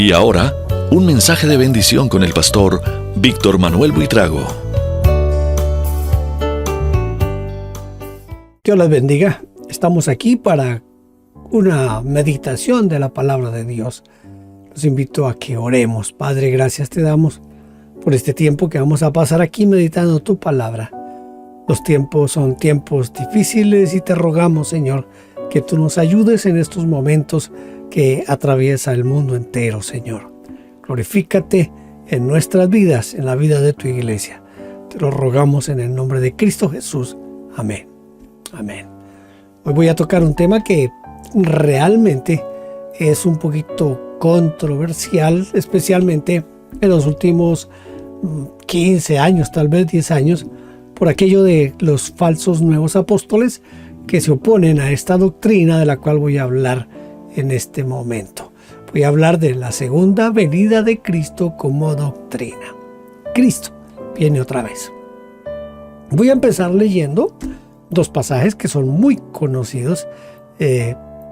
Y ahora, un mensaje de bendición con el pastor Víctor Manuel Buitrago. Dios les bendiga. Estamos aquí para una meditación de la palabra de Dios. Los invito a que oremos. Padre, gracias te damos por este tiempo que vamos a pasar aquí meditando tu palabra. Los tiempos son tiempos difíciles y te rogamos, Señor, que tú nos ayudes en estos momentos que atraviesa el mundo entero, Señor. Glorifícate en nuestras vidas, en la vida de tu iglesia. Te lo rogamos en el nombre de Cristo Jesús. Amén. Amén. Hoy voy a tocar un tema que realmente es un poquito controversial, especialmente en los últimos 15 años, tal vez 10 años, por aquello de los falsos nuevos apóstoles que se oponen a esta doctrina de la cual voy a hablar en este momento. Voy a hablar de la segunda venida de Cristo como doctrina. Cristo viene otra vez. Voy a empezar leyendo dos pasajes que son muy conocidos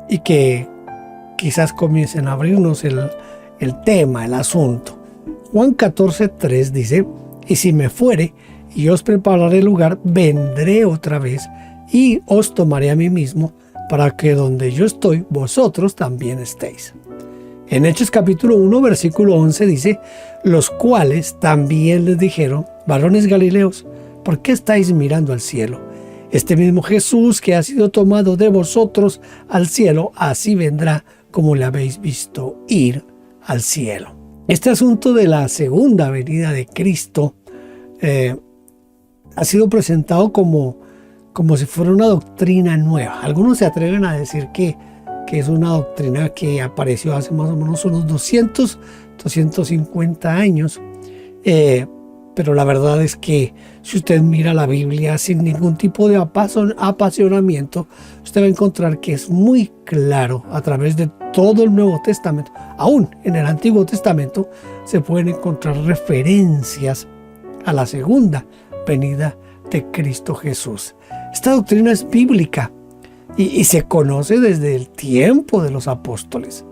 y que quizás comiencen a abrirnos el tema, el asunto. Juan 14:3 dice: y si me fuere y os prepararé lugar, vendré otra vez y os tomaré a mí mismo, para que donde yo estoy, vosotros también estéis. En Hechos capítulo 1, versículo 11 dice: los cuales también les dijeron: varones galileos, ¿por qué estáis mirando al cielo? Este mismo Jesús que ha sido tomado de vosotros al cielo, así vendrá como le habéis visto ir al cielo. Este asunto de la segunda venida de Cristo ha sido presentado como si fuera una doctrina nueva. Algunos se atreven a decir que es una doctrina que apareció hace más o menos unos 250 años. Pero la verdad es que si usted mira la Biblia sin ningún tipo de apasionamiento, usted va a encontrar que es muy claro a través de todo el Nuevo Testamento. Aún en el Antiguo Testamento se pueden encontrar referencias a la segunda venida de Cristo Jesús. Esta doctrina es bíblica y se conoce desde el tiempo de los apóstoles.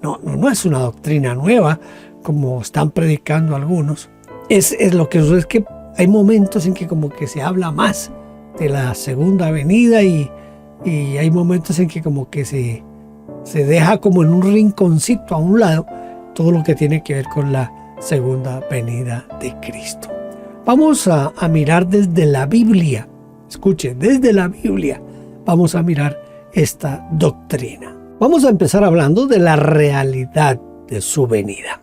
No es una doctrina nueva como están predicando algunos. Es lo que sucede, es que hay momentos en que como que se habla más de la segunda venida y hay momentos en que como que se deja como en un rinconcito a un lado todo lo que tiene que ver con la segunda venida de Cristo. Vamos a mirar desde la Biblia. Escuche, desde la Biblia vamos a mirar esta doctrina. Vamos a empezar hablando de la realidad de su venida.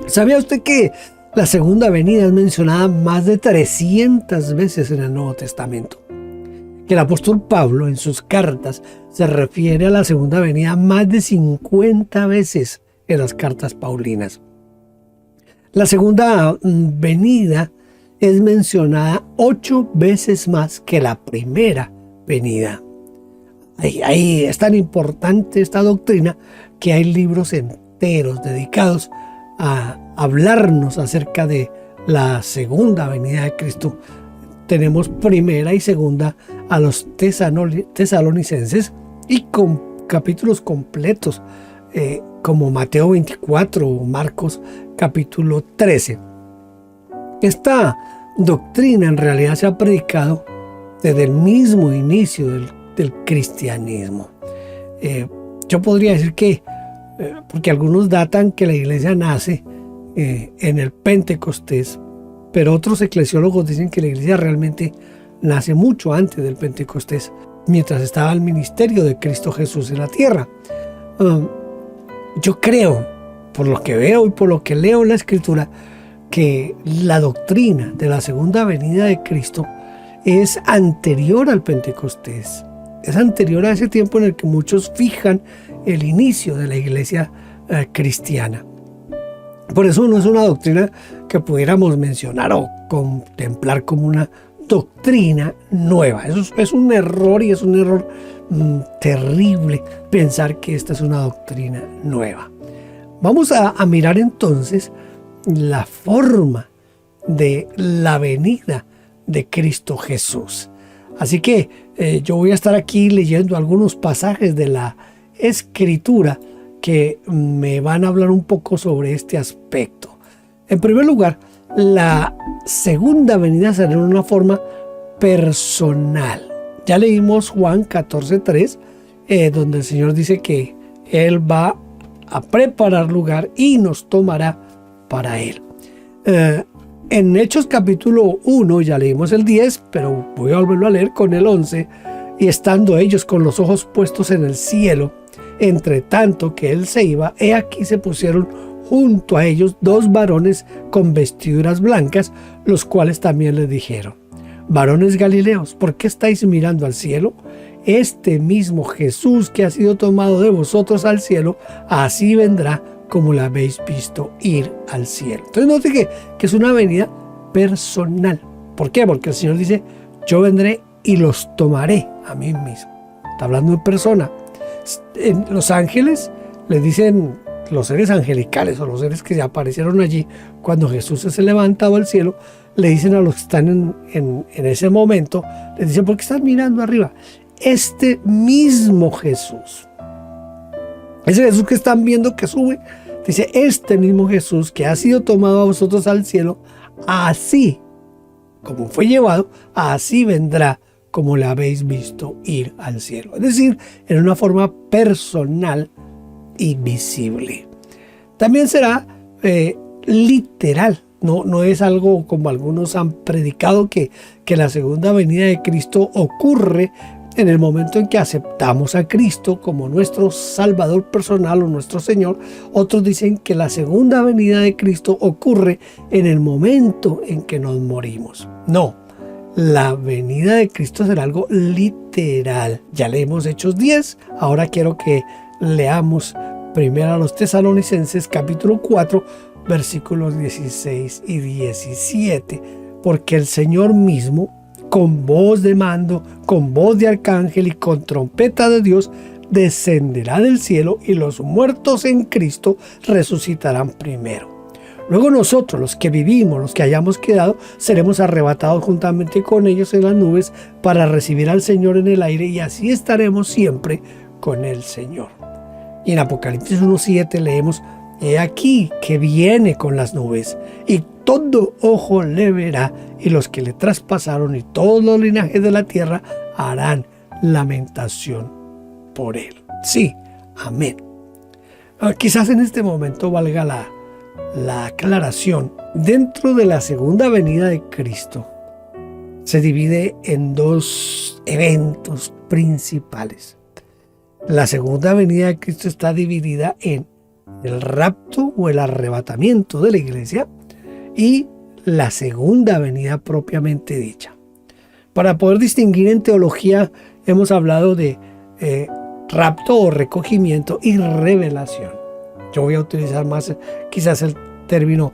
¿Sabía usted que la segunda venida es mencionada más de 300 veces en el Nuevo Testamento? Que el apóstol Pablo en sus cartas se refiere a la segunda venida más de 50 veces en las cartas paulinas. La segunda venida es mencionada 8 veces más que la primera venida. Ahí es tan importante esta doctrina que hay libros enteros dedicados a hablarnos acerca de la segunda venida de Cristo. Tenemos primera y segunda a los tesalonicenses y con capítulos completos como Mateo 24 o Marcos capítulo 13. Esta doctrina en realidad se ha predicado desde el mismo inicio del cristianismo. Yo podría decir que, porque algunos datan que la iglesia nace en el Pentecostés, pero otros eclesiólogos dicen que la iglesia realmente nace mucho antes del Pentecostés, mientras estaba el ministerio de Cristo Jesús en la tierra. Yo creo, por lo que veo y por lo que leo en la Escritura, que la doctrina de la segunda venida de Cristo es anterior al Pentecostés. Es anterior a ese tiempo en el que muchos fijan el inicio de la iglesia cristiana. Por eso no es una doctrina que pudiéramos mencionar o contemplar como una doctrina nueva. Eso es un error, y es un error terrible pensar que esta es una doctrina nueva. Vamos a mirar entonces la forma de la venida de Cristo Jesús. Así que yo voy a estar aquí leyendo algunos pasajes de la Escritura que me van a hablar un poco sobre este aspecto. En primer lugar, la segunda venida será en una forma personal. Ya leímos Juan 14:3, donde el Señor dice que Él va a preparar lugar y nos tomará para Él. En Hechos capítulo 1 ya leímos el 10, pero voy a volverlo a leer con el 11. Y estando ellos con los ojos puestos en el cielo, entre tanto que Él se iba, he aquí se pusieron junto a ellos 2 varones con vestiduras blancas, los cuales también les dijeron: varones Galileos, ¿por qué estáis mirando al cielo? Este mismo Jesús que ha sido tomado de vosotros al cielo, así vendrá como la habéis visto ir al cielo. Entonces note que es una venida personal. ¿Por qué? Porque el Señor dice: yo vendré y los tomaré a mí mismo. Está hablando en persona. En los ángeles le dicen, los seres angelicales o los seres que se aparecieron allí cuando Jesús se levantaba al cielo, le dicen a los que están en ese momento, les dicen: ¿por qué están mirando arriba? Este mismo Jesús, ese Jesús que están viendo que sube, dice: este mismo Jesús que ha sido tomado a vosotros al cielo, así como fue llevado, así vendrá como le habéis visto ir al cielo. Es decir, en una forma personal y visible. También será literal. No es algo como algunos han predicado, que la segunda venida de Cristo ocurre en el momento en que aceptamos a Cristo como nuestro Salvador personal o nuestro Señor. Otros dicen que la segunda venida de Cristo ocurre en el momento en que nos morimos. No, la venida de Cristo será algo literal. Ya leemos Hechos 10, ahora quiero que leamos primero a los Tesalonicenses capítulo 4, versículos 16 y 17. Porque el Señor mismo, con voz de mando, con voz de arcángel y con trompeta de Dios, descenderá del cielo, y los muertos en Cristo resucitarán primero. Luego nosotros, los que vivimos, los que hayamos quedado, seremos arrebatados juntamente con ellos en las nubes para recibir al Señor en el aire, y así estaremos siempre con el Señor. Y en Apocalipsis 1:7 leemos: he aquí que viene con las nubes, y todo ojo le verá, y los que le traspasaron y todos los linajes de la tierra harán lamentación por él. Sí, amén. Quizás en este momento valga la aclaración. Dentro de la segunda venida de Cristo se divide en 2 eventos principales. La segunda venida de Cristo está dividida en el rapto o el arrebatamiento de la iglesia y la segunda venida propiamente dicha. Para poder distinguir en teología hemos hablado de rapto o recogimiento y revelación. Yo voy a utilizar más quizás el término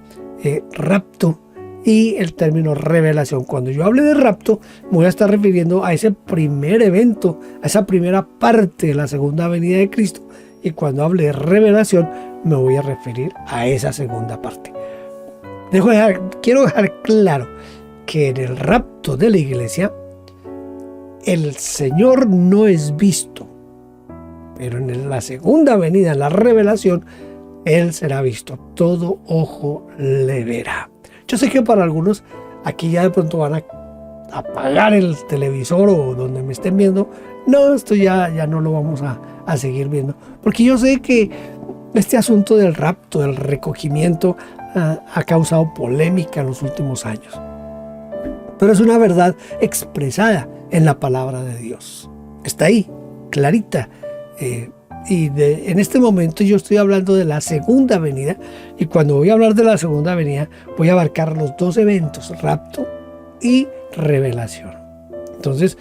rapto y el término revelación. Cuando yo hable de rapto, me voy a estar refiriendo a ese primer evento, a esa primera parte de la segunda venida de Cristo. Y cuando hable de revelación, me voy a referir a esa segunda parte. Quiero dejar claro que en el rapto de la iglesia, el Señor no es visto. Pero en la segunda venida, en la revelación, Él será visto. Todo ojo le verá. Yo sé que para algunos aquí ya de pronto van a apagar el televisor o donde me estén viendo. No, esto ya no lo vamos a seguir viendo. Porque yo sé que este asunto del rapto, del recogimiento, ha causado polémica en los últimos años. Pero es una verdad expresada en la palabra de Dios. Está ahí, clarita. En este momento yo estoy hablando de la segunda venida, y cuando voy a hablar de la segunda venida voy a abarcar los 2 eventos, rapto y revelación. Entonces,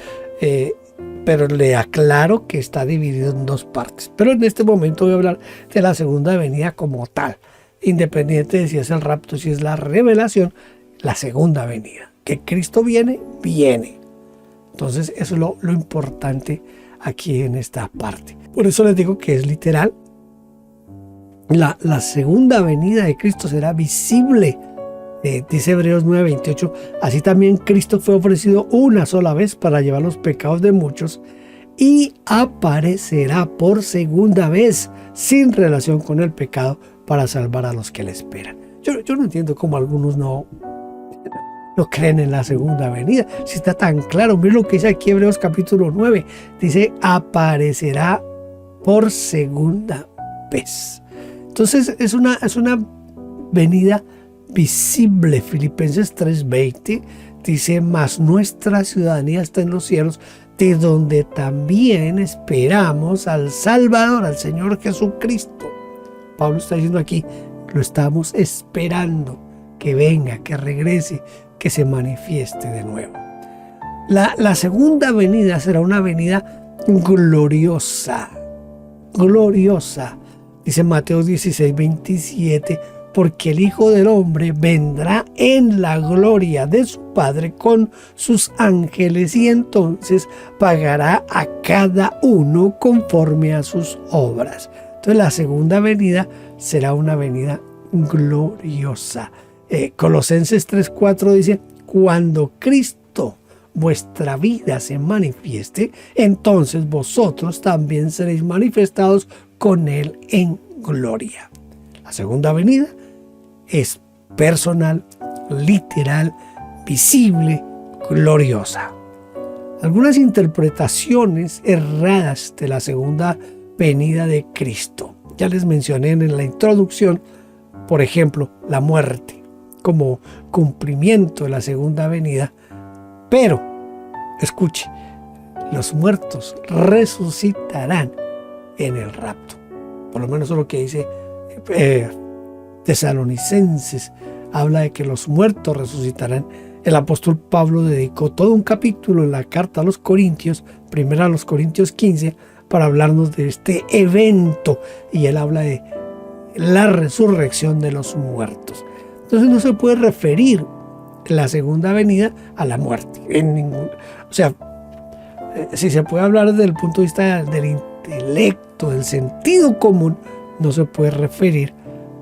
pero le aclaro que está dividido en 2 partes. Pero en este momento voy a hablar de la segunda venida como tal, independiente de si es el rapto, si es la revelación, la segunda venida. Que Cristo viene, viene. Entonces eso es lo importante aquí en esta parte. Por eso les digo que es literal. La segunda venida de Cristo será visible. Dice Hebreos 9:28, así también Cristo fue ofrecido una sola vez para llevar los pecados de muchos, y aparecerá por segunda vez sin relación con el pecado para salvar a los que le esperan. Yo no entiendo cómo algunos no creen en la segunda venida. Si está tan claro, miren lo que dice aquí Hebreos capítulo 9. Dice, aparecerá por segunda vez. Entonces es una venida visible. Filipenses 3:20 dice, mas nuestra ciudadanía está en los cielos, de donde también esperamos al Salvador, al Señor Jesucristo. Pablo está diciendo aquí, lo estamos esperando, que venga, que regrese, que se manifieste de nuevo. La segunda venida será una venida gloriosa, gloriosa. Dice Mateo 16:27, porque el Hijo del Hombre vendrá en la gloria de su Padre con sus ángeles y entonces pagará a cada uno conforme a sus obras. Entonces la segunda venida será una venida gloriosa. Colosenses 3:4 dice, cuando Cristo vuestra vida se manifieste, entonces vosotros también seréis manifestados con Él en gloria. La segunda venida es personal, literal, visible, gloriosa. Algunas interpretaciones erradas de la segunda venida de Cristo. Ya les mencioné en la introducción, por ejemplo, la muerte como cumplimiento de la segunda venida. Pero, escuche, los muertos resucitarán en el rapto. Por lo menos eso es lo que dice Tesalonicenses. Habla de que los muertos resucitarán. El apóstol Pablo dedicó todo un capítulo en la carta a los Corintios, primero a los Corintios 15, para hablarnos de este evento. Y él habla de la resurrección de los muertos. Entonces no se puede referir la segunda venida a la muerte. Si se puede hablar desde el punto de vista del intelecto, del sentido común, no se puede referir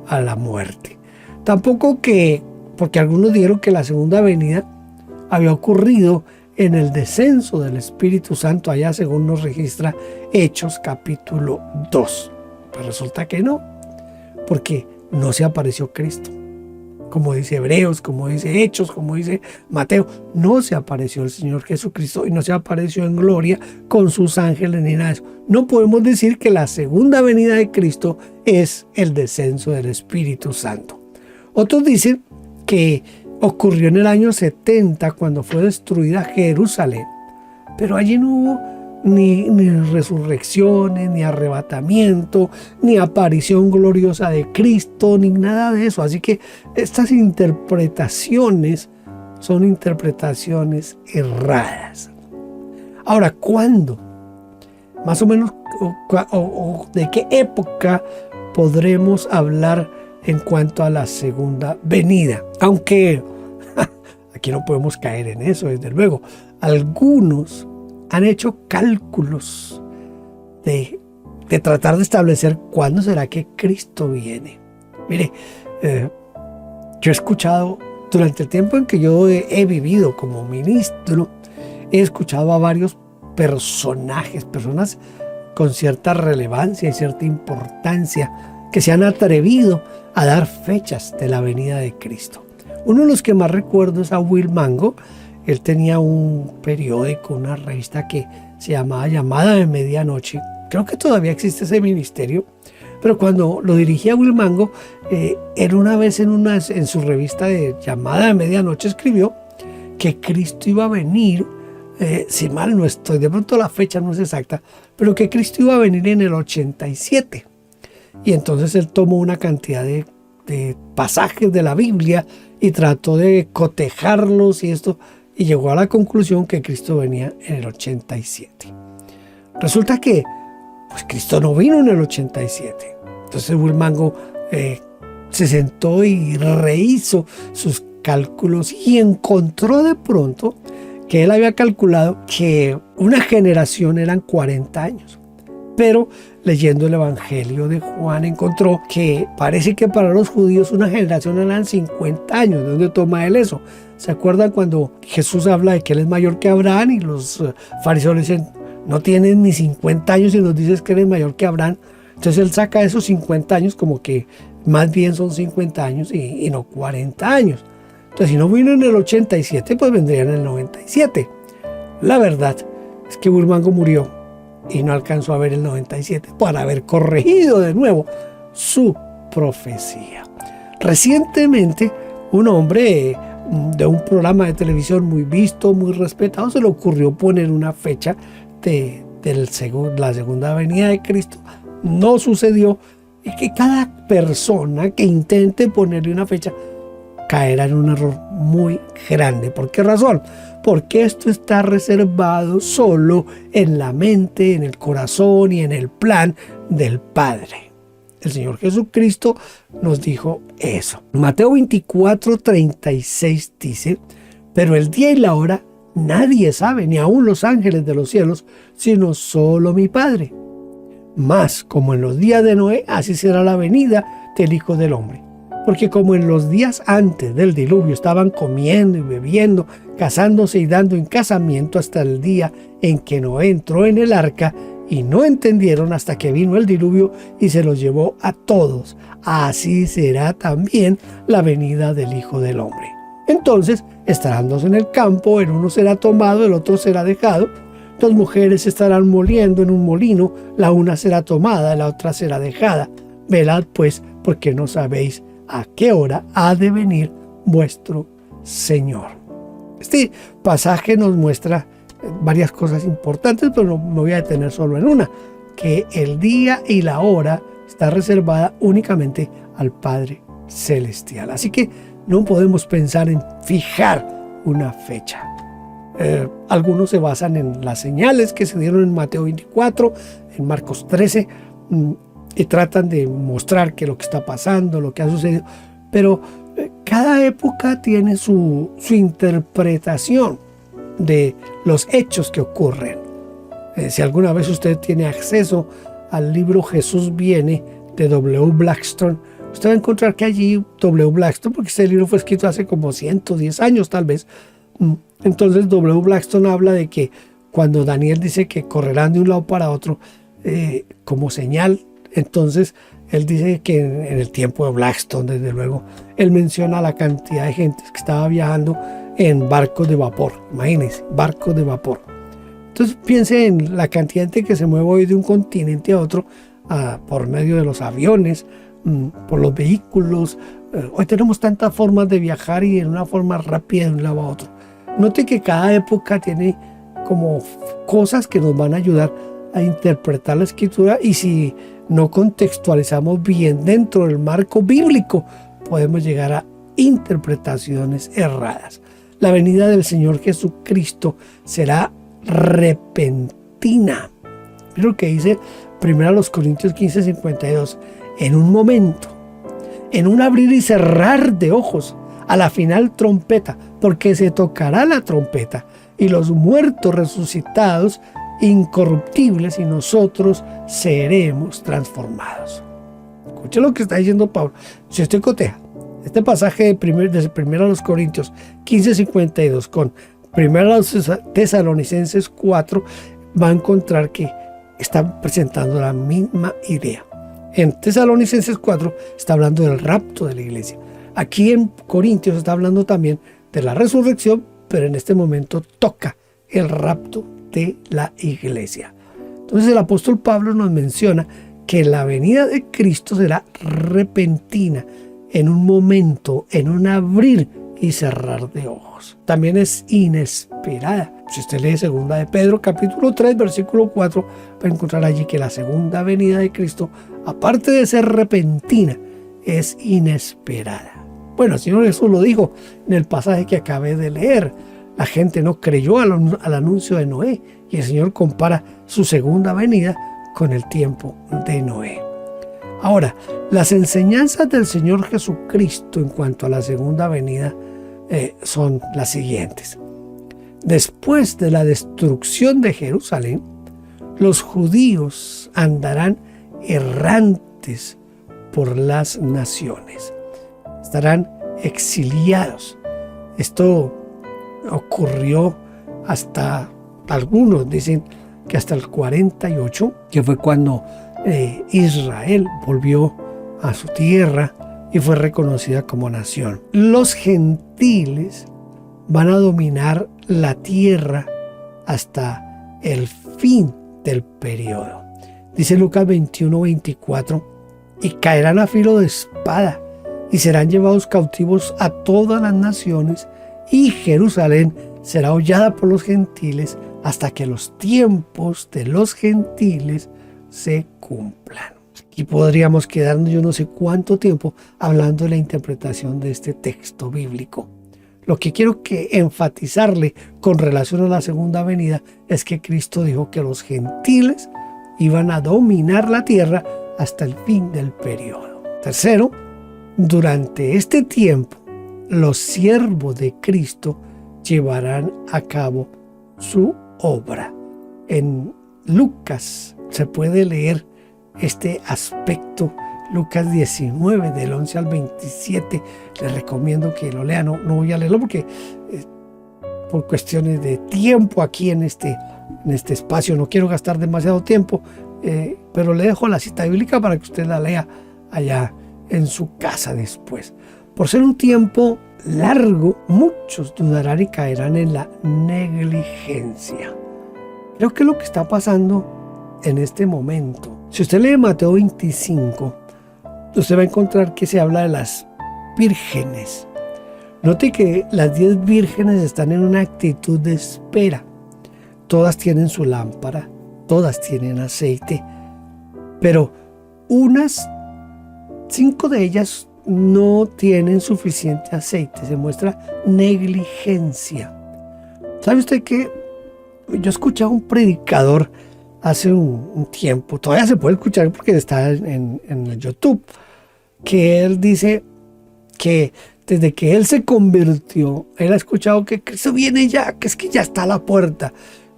a la muerte. Tampoco porque algunos dijeron que la segunda venida había ocurrido en el descenso del Espíritu Santo allá, según nos registra Hechos capítulo 2. Pero resulta que no, porque no se apareció Cristo. Como dice Hebreos, como dice Hechos, como dice Mateo, no se apareció el Señor Jesucristo y no se apareció en gloria con sus ángeles ni nada de eso. No podemos decir que la segunda venida de Cristo es el descenso del Espíritu Santo. Otros dicen que ocurrió en el año 70 cuando fue destruida Jerusalén, pero allí no hubo ni resurrecciones, ni arrebatamiento, ni aparición gloriosa de Cristo, ni nada de eso. Así que estas interpretaciones son interpretaciones erradas. Ahora, ¿cuándo? Más o menos, o de qué época podremos hablar en cuanto a la segunda venida. Aunque aquí no podemos caer en eso, desde luego. Algunos han hecho cálculos de tratar de establecer cuándo será que Cristo viene. Mire, yo he escuchado, durante el tiempo en que yo he vivido como ministro, he escuchado a varios personas con cierta relevancia y cierta importancia que se han atrevido a dar fechas de la venida de Cristo. Uno de los que más recuerdo es a Will Mango. Él tenía un periódico, una revista que se llamaba Llamada de Medianoche. Creo que todavía existe ese ministerio, pero cuando lo dirigía Will Mango, él una vez en su revista de Llamada de Medianoche escribió que Cristo iba a venir, si mal no estoy, de pronto la fecha no es exacta, pero que Cristo iba a venir en el 87. Y entonces él tomó una cantidad de pasajes de la Biblia y trató de cotejarlos y llegó a la conclusión que Cristo venía en el 87. Resulta que pues Cristo no vino en el 87. Entonces Will Mango se sentó y rehizo sus cálculos y encontró de pronto que él había calculado que una generación eran 40 años. Pero leyendo el Evangelio de Juan encontró que parece que para los judíos una generación eran 50 años. ¿De dónde toma él eso? ¿Se acuerdan cuando Jesús habla de que él es mayor que Abraham y los fariseos le dicen, no tienes ni 50 años y nos dices que eres mayor que Abraham. Entonces él saca esos 50 años como que más bien son 50 años y no 40 años. Entonces si no vino en el 87, pues vendría en el 97. La verdad es que Burmango murió y no alcanzó a ver el 97 para haber corregido de nuevo su profecía. Recientemente, un hombre de un programa de televisión muy visto, muy respetado, se le ocurrió poner una fecha de la segunda venida de Cristo. No sucedió, y que cada persona que intente ponerle una fecha caerá en un error muy grande. ¿Por qué razón? Porque esto está reservado solo en la mente, en el corazón y en el plan del Padre. El Señor Jesucristo nos dijo eso. Mateo 24:36 dice: pero el día y la hora nadie sabe, ni aun los ángeles de los cielos, sino solo mi Padre. Mas, como en los días de Noé, así será la venida del Hijo del Hombre. Porque como en los días antes del diluvio estaban comiendo y bebiendo, casándose y dando en casamiento hasta el día en que Noé entró en el arca, y no entendieron hasta que vino el diluvio y se los llevó a todos, así será también la venida del Hijo del Hombre. Entonces estarán dos en el campo, el uno será tomado, el otro será dejado. Dos mujeres estarán moliendo en un molino, la una será tomada, la otra será dejada. Velad pues, porque no sabéis a qué hora ha de venir vuestro Señor. Este pasaje nos muestra varias cosas importantes, pero no me voy a detener solo en una, que el día y la hora está reservada únicamente al Padre Celestial. Así que no podemos pensar en fijar una fecha. Algunos se basan en las señales que se dieron en Mateo 24, en Marcos 13, y tratan de mostrar que lo que está pasando, lo que ha sucedido, pero cada época tiene su interpretación de los hechos que ocurren. Si alguna vez usted tiene acceso al libro Jesús viene de W. Blackstone, usted va a encontrar que allí W. Blackstone, porque este libro fue escrito hace como 110 años tal vez, entonces W. Blackstone habla de que cuando Daniel dice que correrán de un lado para otro como señal, entonces él dice que en el tiempo de Blackstone, desde luego, él menciona la cantidad de gente que estaba viajando en barcos de vapor. Imagínense, barcos de vapor. Entonces piense en la cantidad de gente que se mueve hoy de un continente a otro por medio de los aviones, por los vehículos. Hoy tenemos tantas formas de viajar y en una forma rápida de un lado a otro. Note que cada época tiene como cosas que nos van a ayudar a interpretar la escritura, y si no contextualizamos bien dentro del marco bíblico, podemos llegar a interpretaciones erradas. La venida del Señor Jesucristo será repentina. Mira lo que dice 1 Corintios 15:52. En un momento, en un abrir y cerrar de ojos, a la final trompeta, porque se tocará la trompeta, y los muertos resucitados incorruptibles, y nosotros seremos transformados. Escuche lo que está diciendo Pablo. Si usted coteja este pasaje de 1 Corintios 15:52 con 1 Tesalonicenses 4, va a encontrar que están presentando la misma idea. En Tesalonicenses 4 está hablando del rapto de la iglesia. Aquí en Corintios está hablando también de la resurrección, pero en este momento toca el rapto de la iglesia. Entonces el apóstol Pablo nos menciona que la venida de Cristo será repentina, en un momento, en un abrir y cerrar de ojos. También es inesperada. Si usted lee 2 de Pedro, capítulo 3, versículo 4, va a encontrar allí que la segunda venida de Cristo, aparte de ser repentina, es inesperada. Bueno, el Señor Jesús lo dijo en el pasaje que acabé de leer. La gente no creyó al anuncio de Noé, y el Señor compara su segunda venida con el tiempo de Noé. Ahora, las enseñanzas del Señor Jesucristo en cuanto a la segunda venida son las siguientes. Después de la destrucción de Jerusalén, los judíos andarán errantes por las naciones. Estarán exiliados. Esto ocurrió hasta algunos dicen que hasta el 48, que fue cuando Israel volvió a su tierra y fue reconocida como nación. Los gentiles van a dominar la tierra hasta el fin del periodo. Dice Lucas 21:24, y caerán a filo de espada y serán llevados cautivos a todas las naciones, y Jerusalén será hollada por los gentiles hasta que los tiempos de los gentiles se cumplan. Aquí podríamos quedarnos yo no sé cuánto tiempo hablando de la interpretación de este texto bíblico. Lo que quiero que enfatizarle con relación a la segunda venida es que Cristo dijo que los gentiles iban a dominar la tierra hasta el fin del periodo. Tercero, durante este tiempo, los siervos de Cristo llevarán a cabo su obra. En Lucas se puede leer este aspecto, Lucas 19, del 11 al 27. Les recomiendo que lo lean. No voy a leerlo porque por cuestiones de tiempo aquí en este espacio no quiero gastar demasiado tiempo, pero le dejo la cita bíblica para que usted la lea allá en su casa después. Por ser un tiempo largo, muchos dudarán y caerán en la negligencia. Creo que es lo que está pasando en este momento. Si usted lee Mateo 25, usted va a encontrar que se habla de las vírgenes. Note que las 10 vírgenes están en una actitud de espera. Todas tienen su lámpara, todas tienen aceite, pero unas 5 de ellas no tienen suficiente aceite. Se muestra negligencia. ¿Sabe usted que yo escuchaba un predicador hace un tiempo, todavía se puede escuchar porque está en el YouTube, que él dice que desde que él se convirtió, él ha escuchado que Cristo viene ya, que es que ya está a la puerta.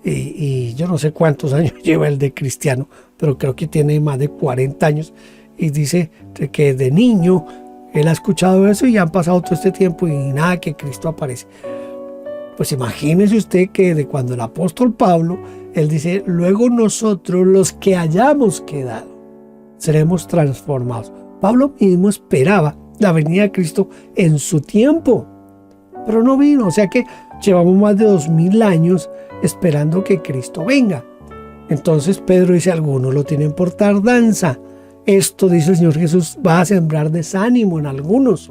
Y yo no sé cuántos años lleva él de cristiano, pero creo que tiene más de 40 años. Y dice que de niño él ha escuchado eso y ya han pasado todo este tiempo y nada que Cristo aparece. Pues imagínese usted que de cuando el apóstol Pablo, él dice, luego nosotros los que hayamos quedado, seremos transformados. Pablo mismo esperaba la venida de Cristo en su tiempo, pero no vino. O sea que llevamos más de 2000 años esperando que Cristo venga. Entonces Pedro dice, algunos lo tienen por tardanza. Esto, dice el Señor Jesús, va a sembrar desánimo en algunos.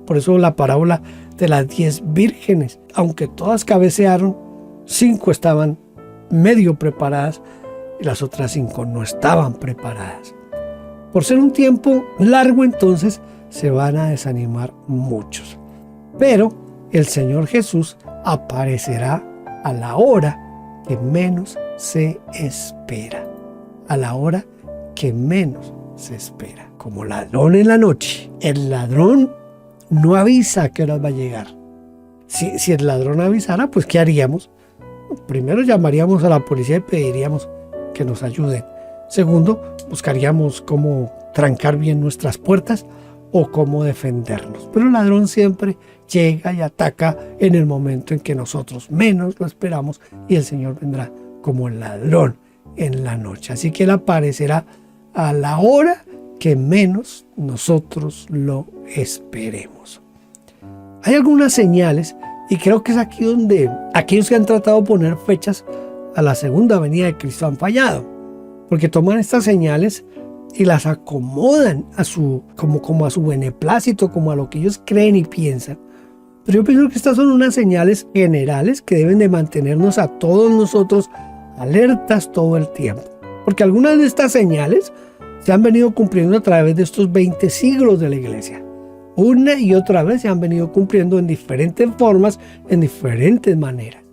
Por eso la parábola de las 10 vírgenes, aunque todas cabecearon, 5 estaban medio preparadas y las otras 5 no estaban preparadas. Por ser un tiempo largo, entonces se van a desanimar muchos. Pero el Señor Jesús aparecerá a la hora que menos se espera. A la hora que menos se espera. Como ladrón en la noche. El ladrón no avisa a qué hora va a llegar. Si el ladrón avisara, pues ¿qué haríamos? Primero llamaríamos a la policía y pediríamos que nos ayuden. Segundo, buscaríamos cómo trancar bien nuestras puertas o cómo defendernos. Pero el ladrón siempre llega y ataca en el momento en que nosotros menos lo esperamos, y el Señor vendrá como el ladrón en la noche. Así que Él aparecerá a la hora que menos nosotros lo esperemos. Hay algunas señales, y creo que es aquí donde aquellos que han tratado de poner fechas a la segunda venida de Cristo han fallado, porque toman estas señales y las acomodan como a su beneplácito, como a lo que ellos creen y piensan. Pero yo pienso que estas son unas señales generales que deben de mantenernos a todos nosotros alertas todo el tiempo, porque algunas de estas señales se han venido cumpliendo a través de estos 20 siglos de la iglesia. Una y otra vez se han venido cumpliendo en diferentes formas, en diferentes maneras.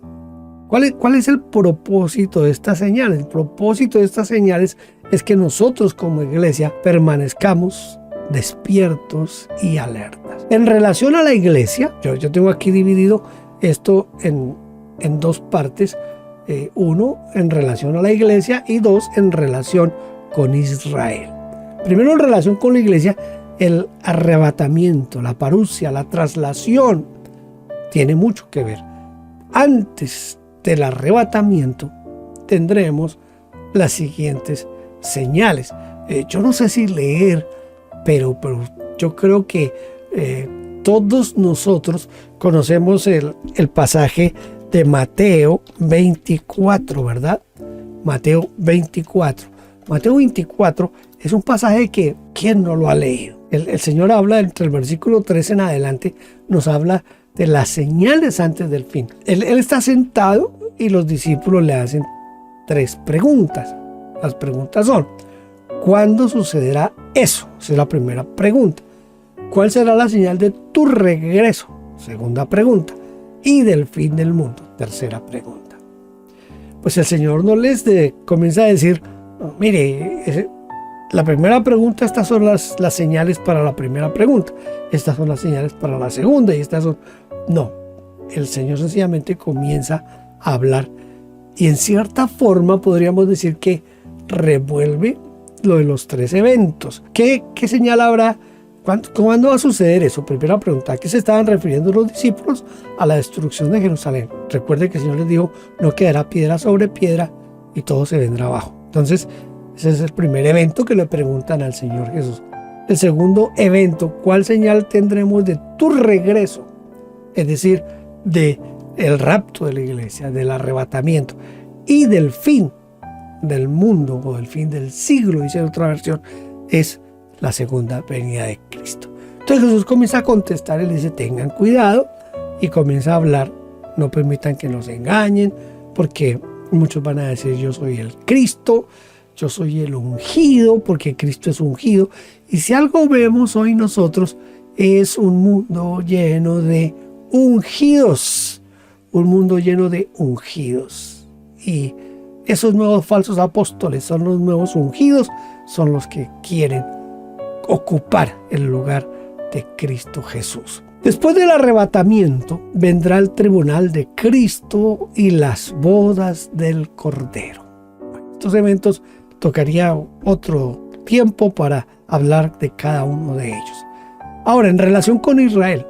¿Cuál es el propósito de estas señales? El propósito de estas señales es que nosotros como iglesia permanezcamos despiertos y alertas. En relación a la iglesia, yo tengo aquí dividido esto en 2 partes. 1 en relación a la iglesia y 2 en relación con Israel. Primero, en relación con la iglesia, el arrebatamiento, la parusia, la traslación tiene mucho que ver. Antes del arrebatamiento tendremos las siguientes señales. Yo no sé si leer, pero yo creo que todos nosotros conocemos el pasaje de Mateo 24, ¿verdad? Mateo 24. Mateo 24 es un pasaje que, ¿quién no lo ha leído? El Señor habla, entre el versículo 3 en adelante, nos habla de las señales antes del fin. Él está sentado y los discípulos le hacen 3 preguntas. Las preguntas son: ¿cuándo sucederá eso? Esa es la primera pregunta. ¿Cuál será la señal de tu regreso? Segunda pregunta. Y del fin del mundo. Tercera pregunta. Pues el Señor no les comienza a decir: mire, la primera pregunta, estas son las señales para la primera pregunta, estas son las señales para la segunda y estas son... No, el Señor sencillamente comienza a hablar y en cierta forma podríamos decir que revuelve lo de los 3 eventos. ¿Qué señal habrá? ¿Cuándo va a suceder eso? Primera pregunta: ¿a qué se estaban refiriendo los discípulos? A la destrucción de Jerusalén. Recuerde que el Señor les dijo: no quedará piedra sobre piedra y todo se vendrá abajo. Entonces, ese es el primer evento que le preguntan al Señor Jesús. El segundo evento: ¿cuál señal tendremos de tu regreso? Es decir, de el rapto de la iglesia, del arrebatamiento y del fin del mundo o del fin del siglo, dice otra versión, es la segunda venida de Cristo. Entonces Jesús comienza a contestar y le dice: tengan cuidado, y comienza a hablar: no permitan que nos engañen, porque muchos van a decir: yo soy el Cristo, yo soy el ungido, porque Cristo es ungido. Y si algo vemos hoy nosotros, es un mundo lleno de ungidos, un mundo lleno de ungidos. Y esos nuevos falsos apóstoles son los nuevos ungidos, son los que quieren ocupar el lugar de Cristo Jesús. Después del arrebatamiento vendrá el tribunal de Cristo y las bodas del Cordero. Estos eventos tocaría otro tiempo para hablar de cada uno de ellos. Ahora, en relación con Israel,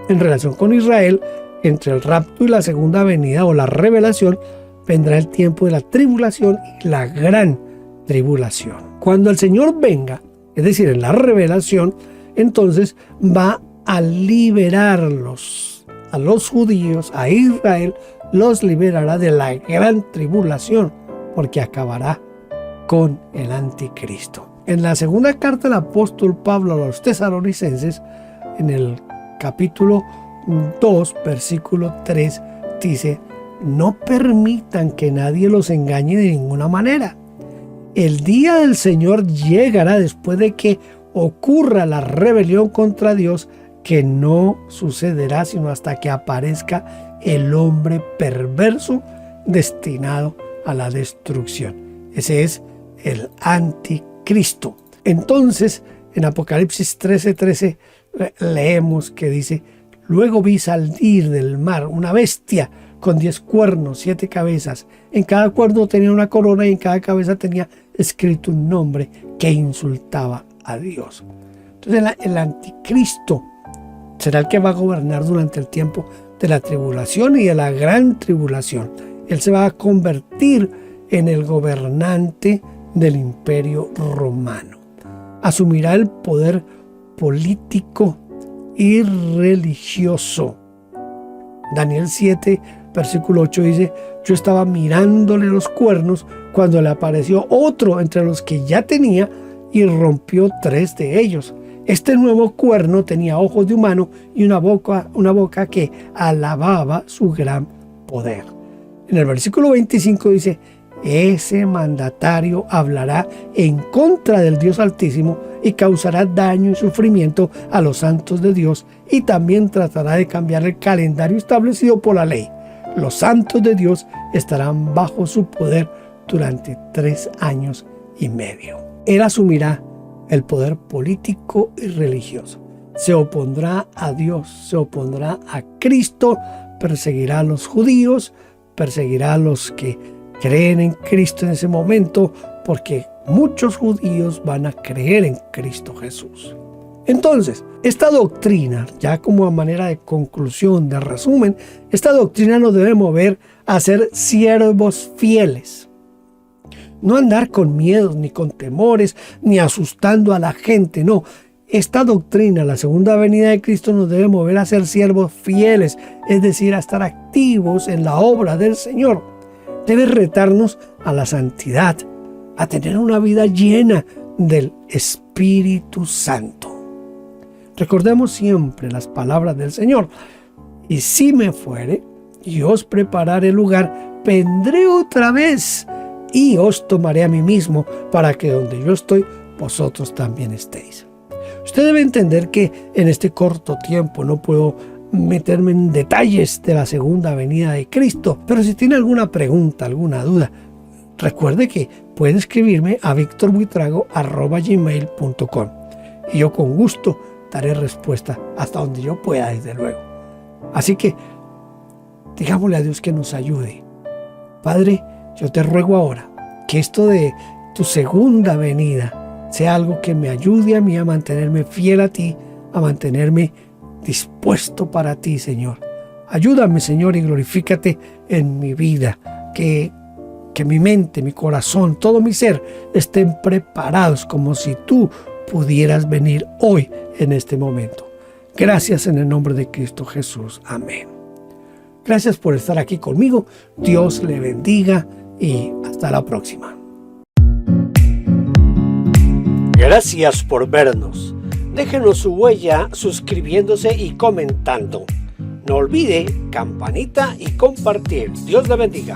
entre el rapto y la segunda venida o la revelación, vendrá el tiempo de la tribulación y la gran tribulación. Cuando el Señor venga, es decir, en la revelación, entonces va a liberarlos, a los judíos, a Israel, los liberará de la gran tribulación, porque acabará con el anticristo. En la segunda carta del apóstol Pablo a los tesalonicenses, en el capítulo 2, versículo 3, dice: no permitan que nadie los engañe de ninguna manera. El día del Señor llegará después de que ocurra la rebelión contra Dios, que no sucederá sino hasta que aparezca el hombre perverso destinado a la destrucción. Ese es el anticristo. Entonces, en Apocalipsis 13:13 leemos que dice: luego vi salir del mar una bestia con 10 cuernos, 7 cabezas. En cada cuerno tenía una corona y en cada cabeza tenía escrito un nombre que insultaba a Dios. Entonces el anticristo será el que va a gobernar durante el tiempo de la tribulación y de la gran tribulación. Él se va a convertir en el gobernante del imperio romano. Asumirá el poder político y religioso. Daniel 7, versículo 8 dice: yo estaba mirándole los cuernos cuando le apareció otro entre los que ya tenía y rompió 3 de ellos. Este nuevo cuerno tenía ojos de humano y una boca que alababa su gran poder. En el versículo 25 dice: ese mandatario hablará en contra del Dios Altísimo y causará daño y sufrimiento a los santos de Dios, y también tratará de cambiar el calendario establecido por la ley. Los santos de Dios estarán bajo su poder durante 3 años y medio. Él asumirá el poder político y religioso. Se opondrá a Dios, se opondrá a Cristo, perseguirá a los judíos, perseguirá a los que creen en Cristo en ese momento, porque muchos judíos van a creer en Cristo Jesús. Entonces, esta doctrina, ya como a manera de conclusión, de resumen, esta doctrina nos debe mover a ser siervos fieles. No andar con miedos, ni con temores, ni asustando a la gente, no. Esta doctrina, la segunda venida de Cristo, nos debe mover a ser siervos fieles, es decir, a estar activos en la obra del Señor. Debe retarnos a la santidad, a tener una vida llena del Espíritu Santo. Recordemos siempre las palabras del Señor. Y si me fuere, y os prepararé lugar, vendré otra vez y os tomaré a mí mismo, para que donde yo estoy, vosotros también estéis. Usted debe entender que en este corto tiempo no puedo meterme en detalles de la segunda venida de Cristo, pero si tiene alguna pregunta, alguna duda, recuerde que puede escribirme a victorbuitrago@gmail.com y yo con gusto daré respuesta hasta donde yo pueda, desde luego. Así que digámosle a Dios que nos ayude. Padre, yo te ruego ahora que esto de tu segunda venida sea algo que me ayude a mí a mantenerme fiel a ti, a mantenerme dispuesto para ti, Señor. Ayúdame, Señor, y glorifícate en mi vida, que mi mente, mi corazón, todo mi ser estén preparados como si tú pudieras venir hoy en este momento. Gracias en el nombre de Cristo Jesús. Amén. Gracias por estar aquí conmigo. Dios le bendiga y hasta la próxima. Gracias por vernos. Déjenos su huella suscribiéndose y comentando. No olvide campanita y compartir. Dios le bendiga.